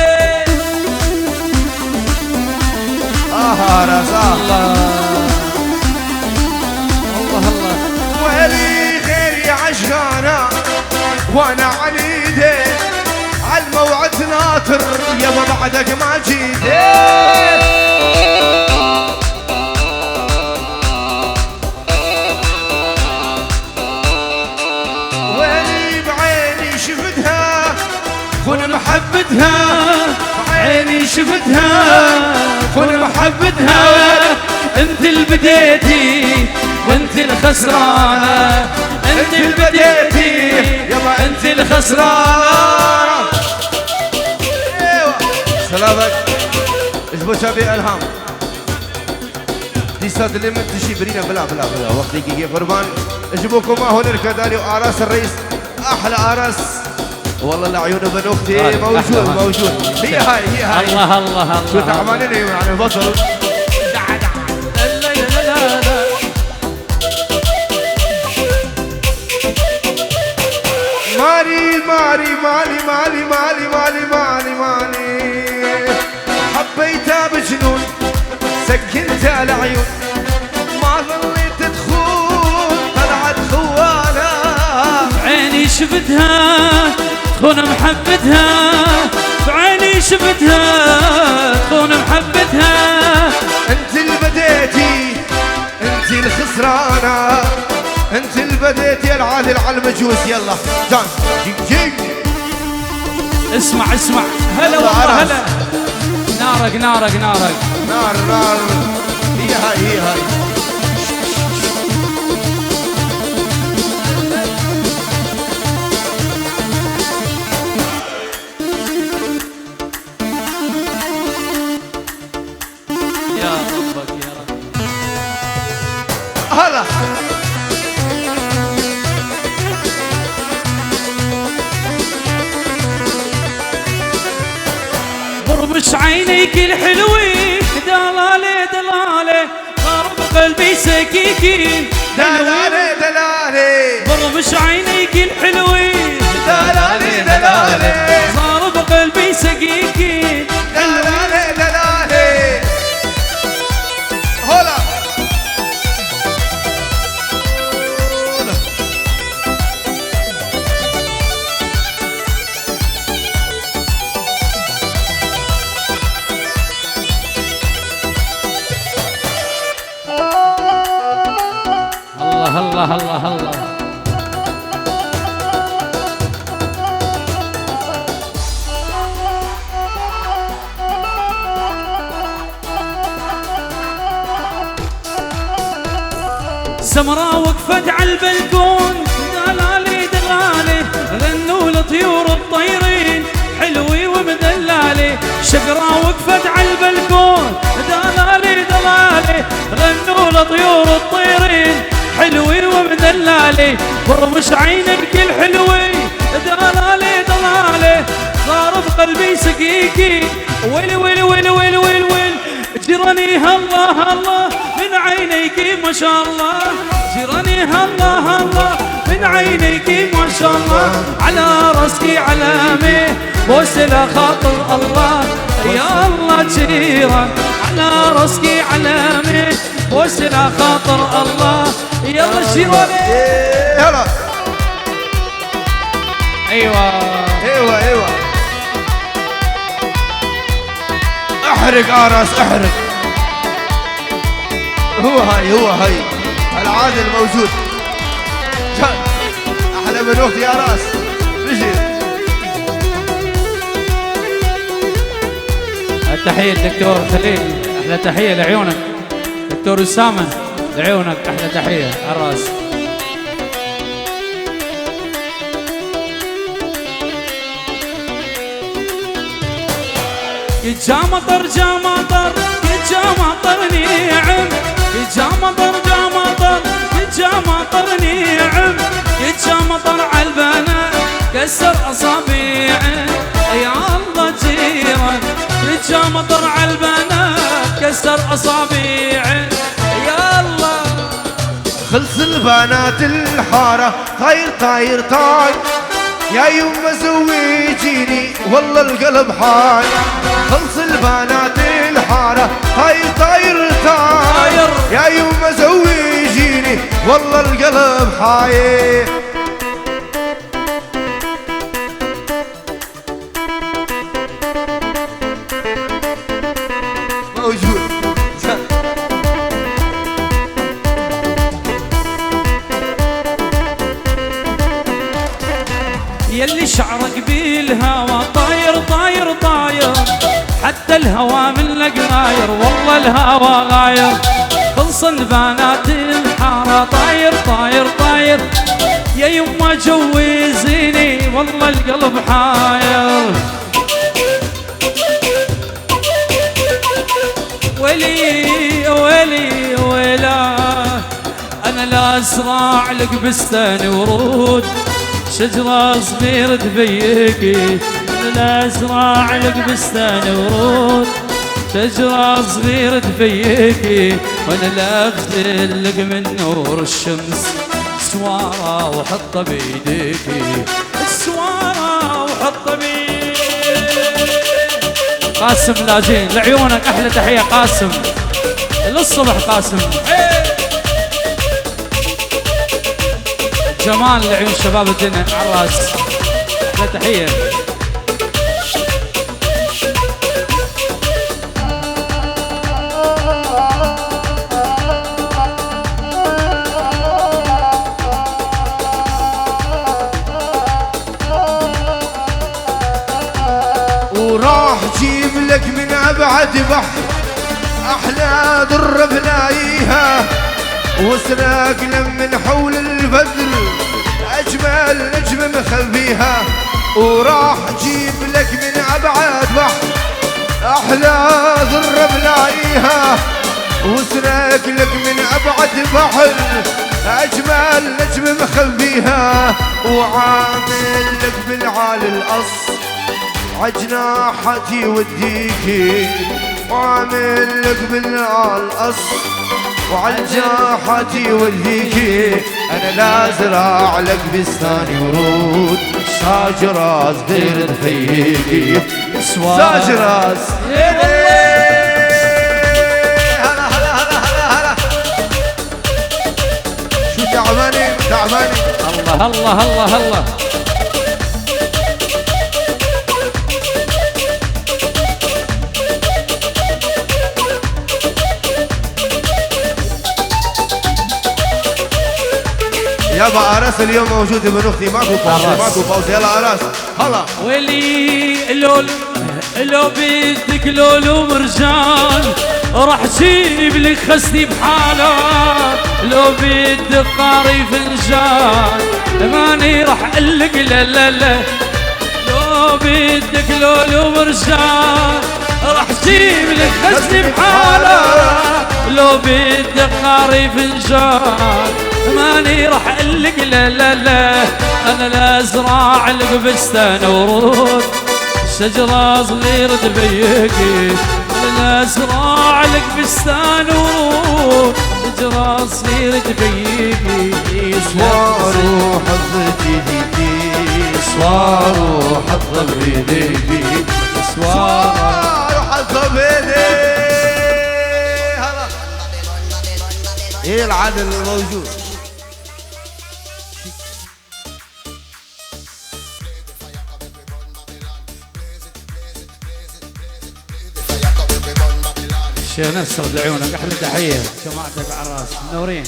رزاق الله الله الله ويلي غيري عشقانه وانا عنيده عالموعد ناطر يابا بعدك ما جيته كن محبتها عيني شفتها كن محبتها انت اللي بديتي وانت الخسرانه انت اللي بديتي يابا انت الخسرانه سلامك اجبو شابي الهام دي صاد اللي من تشي برينا بلا بلا بلا وقت دقيقة قربان اجبوكم هون الكدالي وعراس الرئيس احلى عراس والله العيون ابن اختي موجود موجود هي هاي الله الله الله شو تعبانين يعني بطل مالي حبيتها بجنون سكنتها العيون ما ظليت تخون طلعت خوانة عيني شفتها تكون محبتها بعيني شفتها تكون محبتها انت اللي بديتي انت الخسرانة انت اللي بديتي العادل على المجوس يلا جان جيك اسمع اسمع هلا والله هلا نارك نارك نارك نار هي هاي يا ربك يا رب هلا برمش عينيك الحلوين دلالي دلالي ضرب قلبي سكيكين دلالي برمش عينيك الحلوين دلالي ضرب قلبي سكيكين دلالي هلا الله الله الله سمراء وقفت على البلكون دلالي دلالي غنوا لطيور الطيرين حلوي ومدلالي شقراء وقفت على البلكون دلالي دلالي غنوا لطيور الطيرين حلوي ومدلالي برمش عينك الحلوي دلالي دلالي ضارب قلبي سقيكي ويلي ويلي ويلي ويلي ويلي ويلي جراني الله الله من عينيك ما شاء الله جراني الله الله من عينيك ما شاء الله على راسك علامه وسلا خاطر الله يا الله جيران على راسك علامه وسلا خاطر الله يلا جيراني يلا ايوه ايوه احرق راس احرق. هو هاي العادل موجود. احلى من وقت يا راس. رجل التحية الدكتور خليل، أحلى تحية لعيونك. دكتور أسامة لعيونك أحلى تحية على الراس. جا مطر جا مطر جا مطر نعم، جا مطر جا مطر جا مطر نعم، جا مطر عالبنات كسر أصابيعه يا الله جيران، جا مطر عالبنات كسر أصابيعه يا الله. خلص البنات الحارة طاير طاير طاير يا يما زوجيني والله القلب حاي. خلص البنات الحارة طاير طاير طاير يا يما زوجيني والله القلب حاي. موجود يلي شعرك بالهوى طاير طاير طاير، حتى الهوى منك غاير والله الهوى غاير. خلصن بنات الحارة طاير طاير طاير يا يما جوزيني والله القلب حاير. ويلي ويلي ويلا أنا لا أزرع لك بستان ورود، شجرة صغيرة تبيكي أنا لا أزرع لك بستان ورود، شجرة صغيرة تبيكي وأنا لا أغسل لك من نور الشمس سوارة وحطها بيديكي، السوارة وحطها بيديكي. قاسم لاجين لعيونك أحلى تحية قاسم للصبح قاسم. جمال لعيون شباب الدنيا على الراس أحلى تحية. وراح جيب لك من ابعد بحر احلى ضر بلاقيها، وسراق من حول البدر اجمل نجم مخبيها. وراح جيب لك من ابعد بحر احلى ضر بلاقيها، وسراق لك من ابعد بحر اجمل نجم مخبيها. وعامل لك بالعالي القص عجناحتي وديكي، وعامل لك بالقص وعالجاحتي وديكي. انا لا ازرع لك بستاني ورود، شجرة صغيرة تفيكي شجرة هلا هلا هلا هلا هلا. شو تعباني تعباني. الله الله الله الله. يابا أراس اليوم موجود ابن اختي، ماكو باوزة ماكو باوزة. يلا أراس هلا. ويلي لو بدك لولو مرجان راح جيب لك خسني بحاله، لو بدك قاري فنجان ماني راح اقلك لا لا لا. لو بدك لولو مرجان راح جيب لك خسني بحاله، لو بدك قاري فنجان ماني راح اقلك لا لا لا. انا لا ازرع لك بستان ورود، شجرة صغيرة تبيكي انا لا ازرع لك بستان ورود، شجرة صغيرة تبيكي. صوار وحظ بيديكي، صوار وحظ بيديكي، صوار وحظ بيديكي. هلا ايه العدل الموجود. الشيخ نصر لعيونك احلى تحيه جماعتك على الراس منورين.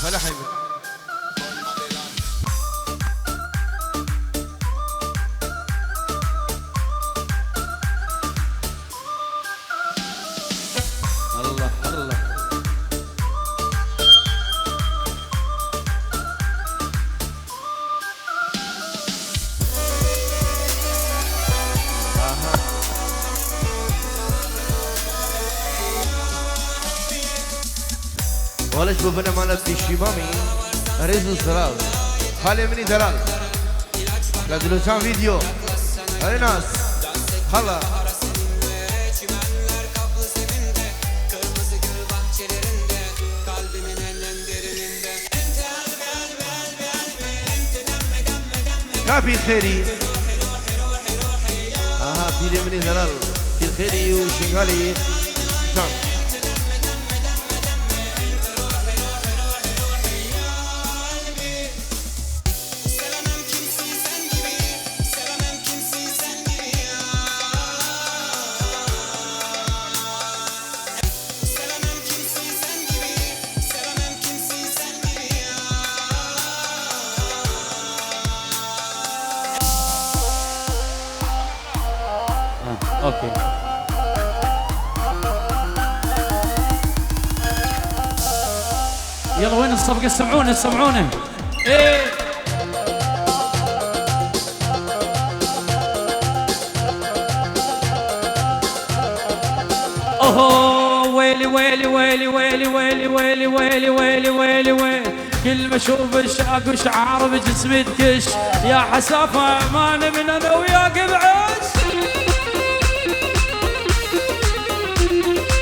فلاح الله الله ولا شوفنا مالت الشمامي ريز السراج خالي مني دلال لا دلوشان فيديو هاي ناس هلا كافي خيري في مني دلال في خيري وشغالي شان اوكي يلا وين الصفقة؟ سمعونا سمعونا. ايه اوه ويلي ويلي ويلي ويلي ويلي ويلي ويلي ويلي ويلي ويلي كل ما اشوف الشاق وشعار بجسمي تكش يا حسافة ما من انا وياك بعش.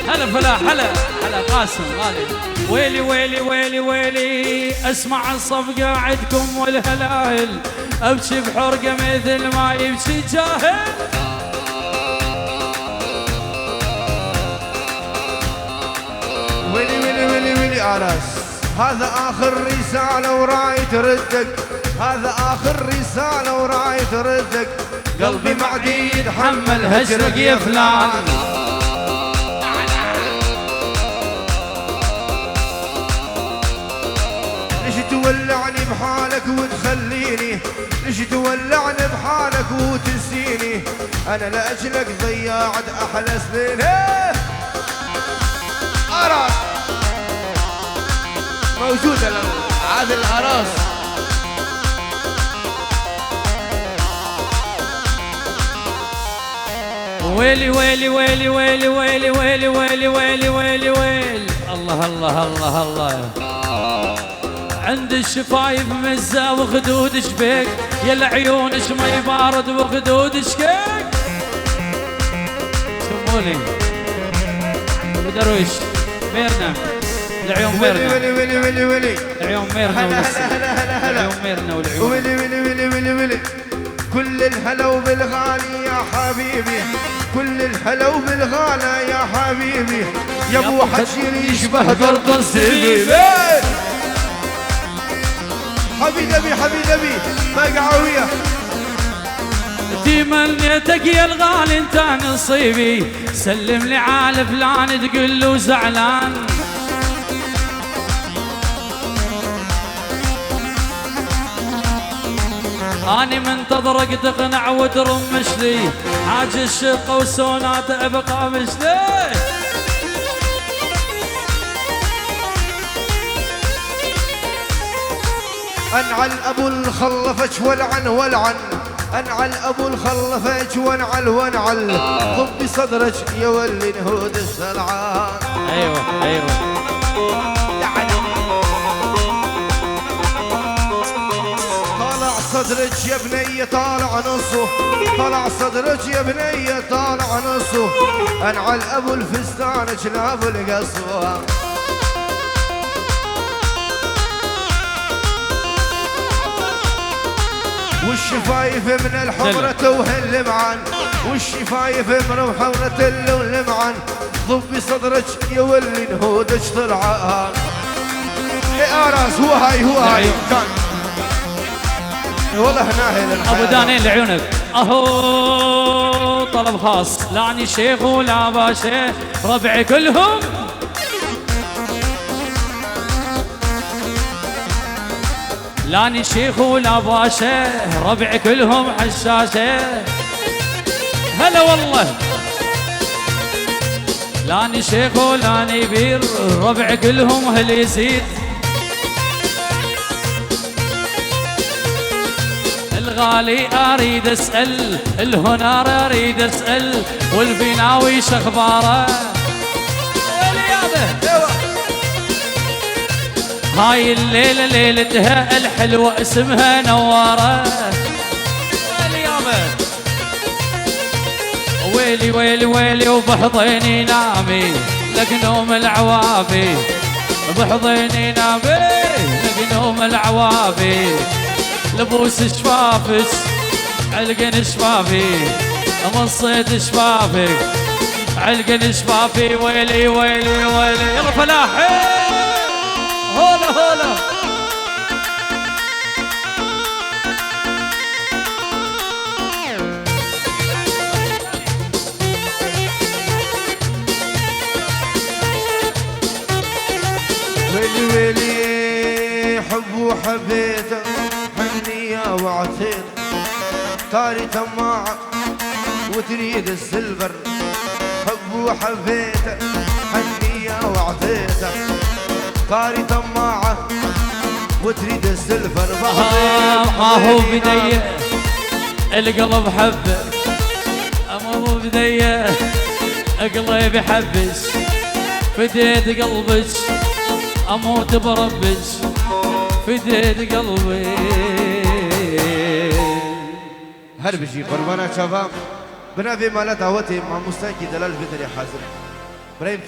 هلا فلاح هلا هلا قاسم غالي. ويلي ويلي ويلي ويلي اسمع الصفقة عندكم والهلاهل ابكي بحرقة مثل ما يبكي جاهل. ويلي ويلي ويلي ويلي عراس هذا آخر رسالة وراي تردك هذا آخر رسالة وراي تردك قلبي معدي يتحمل هجرك يا فلان. ليش تولعني بحالك وتخليني ليش تولعني بحالك وتنسيني أنا لأجلك ضيعت أحلى سنين. عراس موجودة عاد العراس ويلي ويلي ويلي ويلي ويلي ويلي ويلي ويلي ويلي ويلي الله الله الله الله. عند الشفايف مزة وخدود شبيك يا العيون شمي بارد وخدود شكيك. سمولي ابو درويش ميرنا العيون ميرنا ويلي ويلي ويلي ويلي العيون ميرنا هلا هلا هلا العيون ميرنا والعيون ويلي ويلي ويلي ويلي ويلي كل الهلا وبالغالي يا حبيبي كل الهلا وبالغالي يا حبيبي يا ابو حشير يشبه قرط السبيل. حبيبي حبيبي مقعوية تمنيتك يا الغالي انت نصيبي سلم لي على فلان تقول له زعلان. اني منتظرك تقنع وترمش لي حاج الشقه وسونات ابقى مشلي. انعل ابو الخلفج ولعن ولعن انعل ابو الخلفج وانعل وانعل خب بصدرك يا ولي نهود السلعان. ايوه ايوه طالع صدرك يا بنية طالع نصه طالع صدرك يا بنية طالع نصه انعل ابو الفستان جناب القصوى. والشفايف من الحمرة توهن لمعان والشفايف من الحمرة اللون لمعان ضبي صدرك يا ولي نهودك طلعان. يا راس هو هاي كان والله هنا ابو دانين لعيونك. اهو طلب خاص لعني شيخ ولا باشا ربعي كلهم لاني شيخ ولا باشا ربعي كلهم حشاشه. هلا والله لاني شيخ ولاني بير ربعي كلهم هل يزيد. الغالي اريد اسال الهنار اريد اسال والبناوي شخباره. هاي الليلة ليلتها الحلوة اسمها نوارة. ويلي ويلي ويلي وبحضيني نامي لك نوم العوافي. بحضيني نامي لك نوم العوافي. لبوس شفافك علقن شفافي مصيت شفافك علقن شفافي. ويلي ويلي ويلي يلا فلاحي هولا هولا. ويلي ويلي حب وحبيته حنية وعطيت طاري طماعة وتريد السلفر. حب وحبيته حنية وعطيته طاري طماعة وتريد السلفر. ما هو بدي القلب حبك ما هو بدي قلبي حبك. فديت قلبك اموت بربك فديت قلبي. هل بيجي قربانا شباب بنابي مالا دعوتي مع مستنكي دلال بدري حازم.